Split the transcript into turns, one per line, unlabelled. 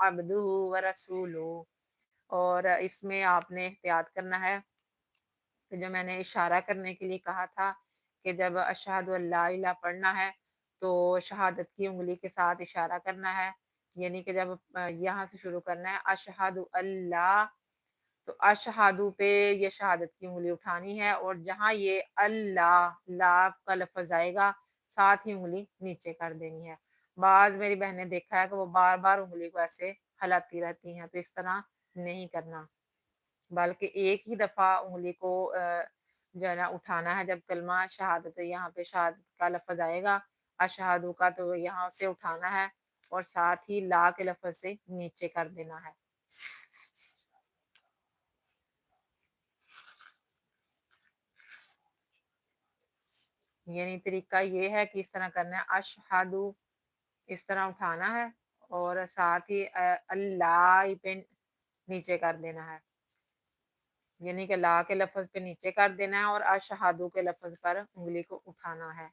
अब्दुहु व रसूलुहु। और इसमें आपने एहतियात करना है कि जो मैंने इशारा करने के लिए कहा था कि जब अशहदु अल्ला इलाहा पढ़ना है तो शहादत की उंगली के साथ इशारा करना है, यानी कि जब यहाँ से शुरू करना है अशहदु अल्ला, तो अशहादु पे ये शहादत की उंगली उठानी है और जहाँ ये अल्लाह ला का लफ्ज आएगा साथ ही उंगली नीचे कर देनी है। बाज मेरी बहन ने देखा है कि वो बार बार उंगली को ऐसे हिलाती रहती हैं, तो इस तरह नहीं करना, बल्कि एक ही दफा उंगली को जो है ना उठाना है। जब कलमा शहादत यहाँ पे शहादत का लफ्ज आएगा अशहादु का, तो यहाँ से उठाना है और साथ ही ला के लफ्ज से नीचे कर देना है। यानी तरीका ये है कि इस तरह करना है, अशहादु इस तरह उठाना है और साथ ही अल्लाह पे नीचे कर देना है, यानी कि ला के लफ्ज पे नीचे कर देना है और अशहादु के लफ्ज पर उंगली को उठाना है।